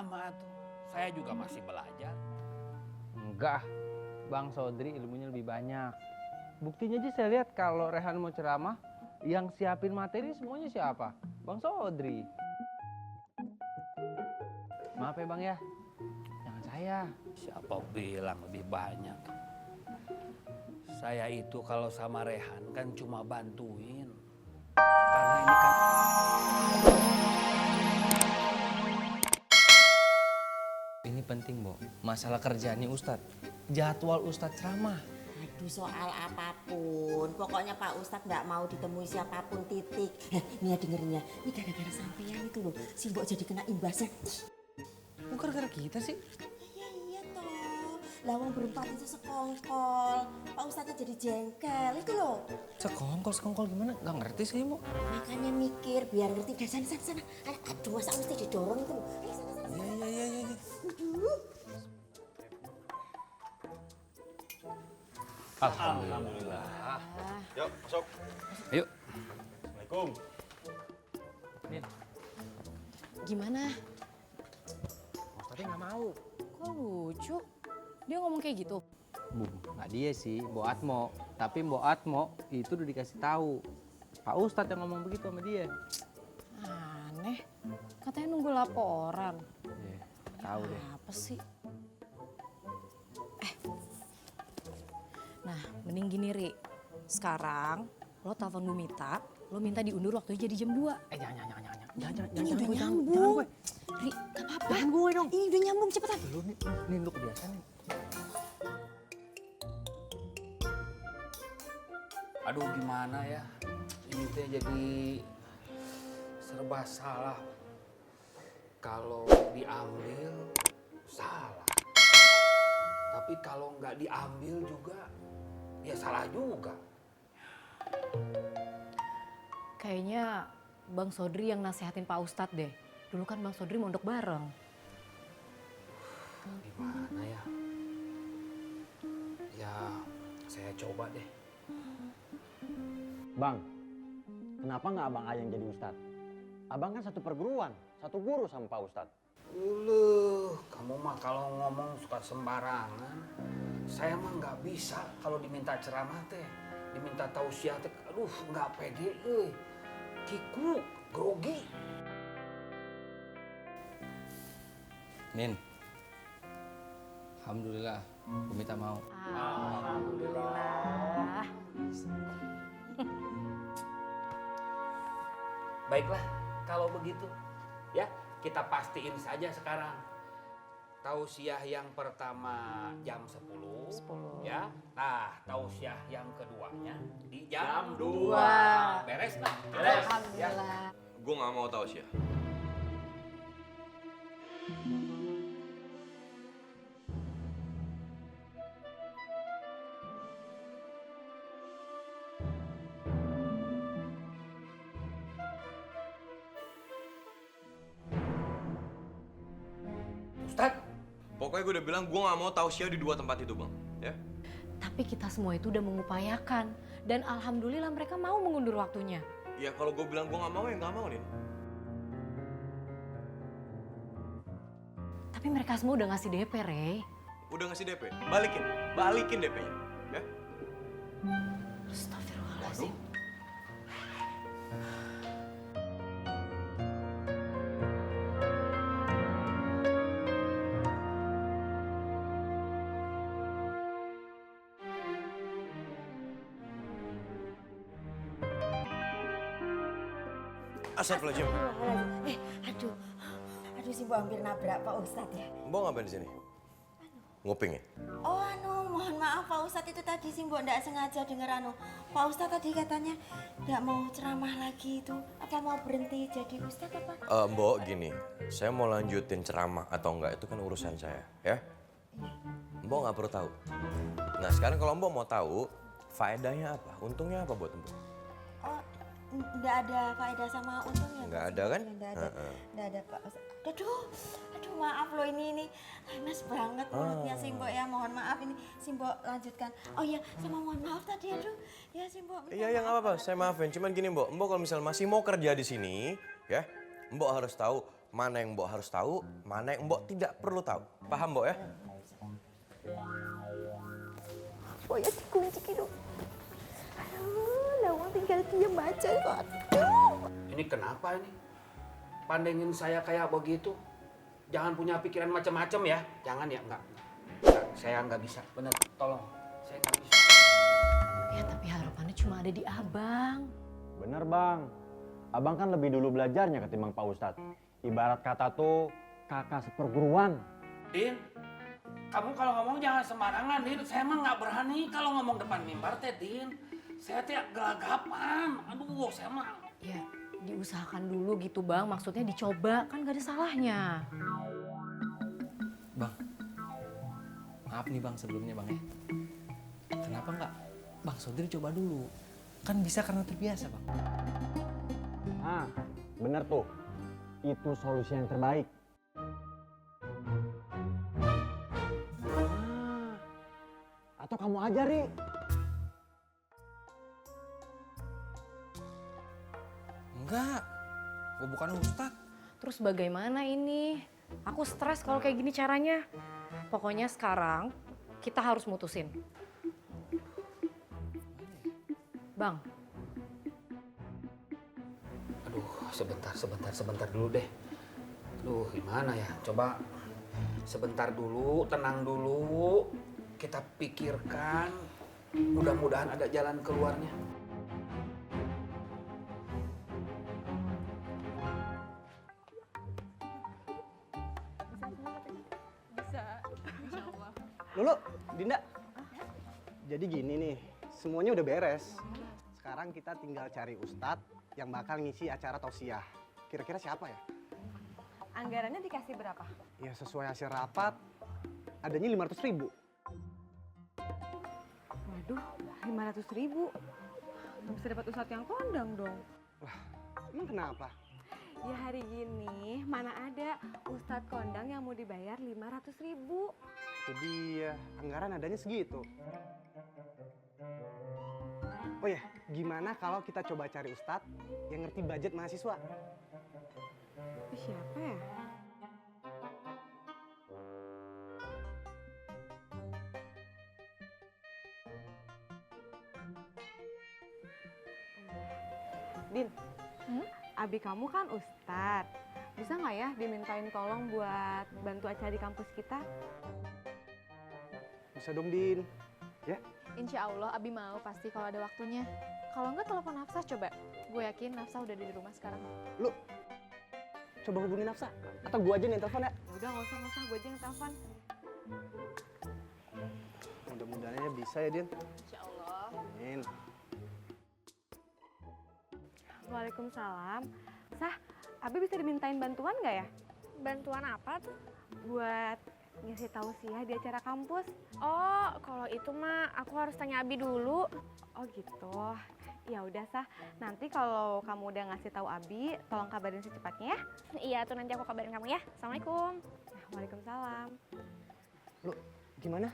Sama tuh, saya juga masih belajar. Enggak, Bang Sodri ilmunya lebih banyak. Buktinya aja saya lihat kalau Rehan mau ceramah, yang siapin materi semuanya siapa? Bang Sodri. Maaf ya Bang ya, jangan saya. Siapa bilang lebih banyak? Saya itu kalau sama Rehan kan cuma bantuin. Karena ini kan... Ini penting, Bo. Masalah kerjaan nih Ustadz. Jadwal Ustadz ceramah. Aduh, soal apapun, pokoknya Pak Ustadz nggak mau ditemui siapapun, titik. Nih ya dengerin ya, ini gara-gara sampean itu loh, si Mbok jadi kena imbasnya. Kok gara-gara kita sih? Iya toh, lawang berempat itu sekongkol, Pak Ustadznya jadi jengkel, itu loh. Sekongkol gimana? Gak ngerti sih, Bo. Makanya mikir, biar ngerti, dan sana. Aduh, masa mesti didorong itu loh. Ayo sana. Iya. Alhamdulillah. Yuk, masuk. Ayo. Assalamualaikum. Gimana? Ustadznya nggak mau. Kok lucu? Dia ngomong kayak gitu? Nggak dia sih, Mbok Atmo. Tapi Mbok Atmo itu udah dikasih tahu. Pak Ustadz yang ngomong begitu sama dia. Aneh. Katanya nunggu laporan. Tahu deh. Apa sih? Nah, mending gini, Ri. Sekarang lo telepon Bu Mita, lo minta diundur waktunya jadi jam 2. Jangan Ini udah gue, nyambung. Ri, gak apa-apa. Jangan gue dong. Ini udah nyambung, cepetan. Lu kebiasaan nih. Aduh gimana ya, ini teh jadi serba salah. Kalau diambil, salah. Tapi kalau nggak diambil juga, ya salah juga. Kayaknya Bang Sodri yang nasehatin Pak Ustadz deh. Dulu kan Bang Sodri mondok bareng. Gimana ya? Ya, saya coba deh. Bang, kenapa nggak abang aja yang jadi ustadz? Abang kan satu perguruan, satu guru sama Pak Ustadz. Kamu mah kalau ngomong suka sembarangan. Saya mah nggak bisa kalau diminta ceramah teh, diminta tausiah teh. Aduh, nggak pede, kiku, grogi. Nin. Alhamdulillah, Bu Mita mau. Alhamdulillah. Baiklah, kalau begitu, ya kita pastiin saja sekarang. Tausiah yang pertama jam 10, ya. Nah, tausiah yang keduanya di jam 2. Beres lah. Beres. Alhamdulillah. Gue nggak mau tahu sih ya. Ustadz, Pokoknya gue udah bilang gue nggak mau tahu sih di dua tempat itu, Bang. Ya? Tapi kita semua itu udah mengupayakan. Dan alhamdulillah mereka mau mengundur waktunya. Ya kalau gue bilang gue nggak mau ya nggak mau, Nin. Tapi mereka semua udah ngasih DP, Rey. Udah ngasih DP, balikin DP-nya. Ya? Astagfirullahaladzim. Astagfirullahaladzim. Aduh si Mbok hampir nabrak Pak Ustadz ya. Mbok ngapain di sini? Nguping ya? Oh mohon maaf Pak Ustadz, itu tadi si Mbok nggak sengaja denger Pak Ustadz tadi katanya nggak mau ceramah lagi itu. Apa mau berhenti jadi Ustadz apa? Mbok gini, saya mau lanjutin ceramah atau enggak itu kan urusan saya, ya. Mbok nggak perlu tahu. Nah sekarang kalau Mbok mau tahu, faedahnya apa? Untungnya apa buat Mbok? Oh nggak ada faedah sama untungnya? Nggak ada kan? Nggak ada Pak Ustadz. Aduh maaf loh ini lemes banget mulutnya si Mbok ya, mohon maaf ini si Mbok lanjutkan. Oh iya sama mohon maaf tadi aduh ya si Mbok. Iya nggak apa-apa, saya maafin. Cuman gini Mbok kalau misal masih mau kerja di sini, ya Mbok harus tahu mana yang Mbok harus tahu, mana yang Mbok tidak perlu tahu. Paham Mbok ya? Oh ya dikunci gitu. Aduh, Lawang tinggal diam aja kok. Aduh. Ini kenapa ini? Pandengin saya kayak begitu. Jangan punya pikiran macam-macam ya. Jangan ya, enggak. Saya nggak bisa. Bener, tolong. Saya nggak bisa. Ya tapi harapannya cuma ada di abang. Bener bang, abang kan lebih dulu belajarnya ketimbang Pak Ustadz. Ibarat kata tuh kakak seperguruan. Din, kamu kalau ngomong jangan sembarangan, Din. Saya mah nggak berani kalau ngomong depan mimbar teh, Din. Saya teh gelagapan. Aduh, saya mah. Ya diusahakan dulu gitu bang, maksudnya dicoba, kan gak ada salahnya. Bang, maaf nih bang sebelumnya bang ya. Kenapa nggak Bang Sodri coba dulu? Kan bisa karena terbiasa bang. Ah, bener tuh. Itu solusi yang terbaik. Ah, atau kamu aja, Ri. Enggak, gue bukan ustad. Terus bagaimana ini? Aku stres kalau kayak gini caranya. Pokoknya sekarang kita harus mutusin. Bang, Aduh, sebentar dulu deh. Aduh, gimana ya? Coba sebentar dulu, tenang dulu. Kita pikirkan. Mudah-mudahan ada jalan keluarnya. Lulu, Dinda. Jadi gini nih, semuanya udah beres. Sekarang kita tinggal cari ustadz yang bakal ngisi acara tausiah. Kira-kira siapa ya? Anggarannya dikasih berapa? Ya sesuai hasil rapat, adanya 500.000. Waduh, 500.000. Nggak bisa dapat ustadz yang kondang dong. Emang kenapa? Ya hari gini, mana ada ustadz kondang yang mau dibayar 500.000. Itu dia, anggaran adanya segitu. Oh ya, gimana kalau kita coba cari ustadz yang ngerti budget mahasiswa? Siapa ya? Din, abi kamu kan ustadz. Bisa nggak ya dimintain tolong buat bantu acara di kampus kita? Bisa dong, Din. Ya, Insya Allah Abi mau pasti kalau ada waktunya. Kalau enggak telepon Nafsah coba. Gue yakin Nafsah udah di rumah sekarang. lu coba hubungin Nafsa. Atau gua aja nih yang telepon ya. Udah nggak usah, gue aja yang telepon. Mudah-mudahan bisa ya, Din. Insya Allah. Amin. Waalaikumsalam. Sah, Abi bisa dimintain bantuan nggak ya? Bantuan apa tuh? Buat ngasih tausiah di acara kampus. Oh, kalau itu mah aku harus tanya Abi dulu. Oh gitu. Ya udah Sah, nanti kalau kamu udah ngasih tahu Abi, tolong kabarin secepatnya ya. Iya tuh nanti aku kabarin kamu ya. Assalamualaikum. Waalaikumsalam. Lu gimana?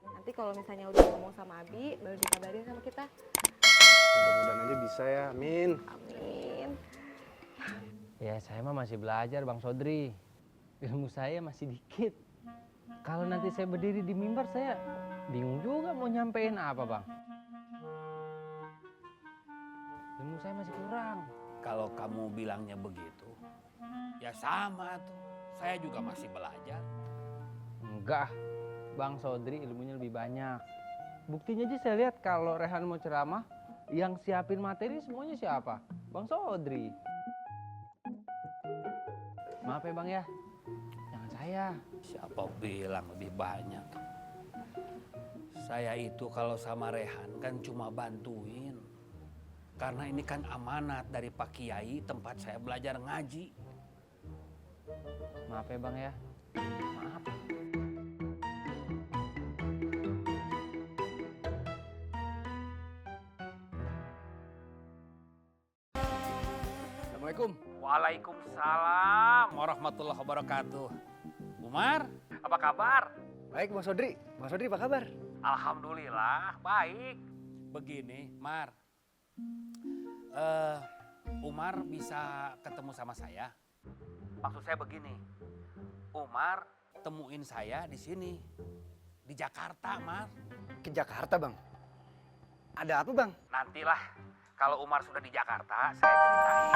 Nanti kalau misalnya udah ngomong sama Abi, baru dikabarin sama kita. Mudah-mudahan aja bisa ya. Amin. Amin. Ya saya mah masih belajar Bang Sodri. Ilmu saya masih dikit. Kalau nanti saya berdiri di mimbar saya bingung juga mau nyampein apa Bang. Ilmu saya masih kurang. Kalau kamu bilangnya begitu, ya sama tuh. Saya juga masih belajar. Enggak, Bang Sodri ilmunya lebih banyak. Buktinya aja saya lihat kalau Rehan mau ceramah, yang siapin materi semuanya siapa? Bang Sodri. Maaf ya Bang ya, jangan saya. Siapa bilang lebih banyak? Saya itu kalau sama Rehan kan cuma bantuin. Karena ini kan amanat dari Pak Kiai tempat saya belajar ngaji. Maaf ya Bang ya, maaf. Assalamualaikum. Waalaikumsalam warahmatullahi wabarakatuh. Umar, apa kabar? Baik, Bang Sodri. Bang Sodri apa kabar? Alhamdulillah, baik. Begini, Mar. Umar bisa ketemu sama saya? maksud saya begini. Umar temuin saya di sini. Di Jakarta, Mas. Ke Jakarta, Bang. Ada apa, Bang? Nantilah kalau Umar sudah di Jakarta, saya ceritain.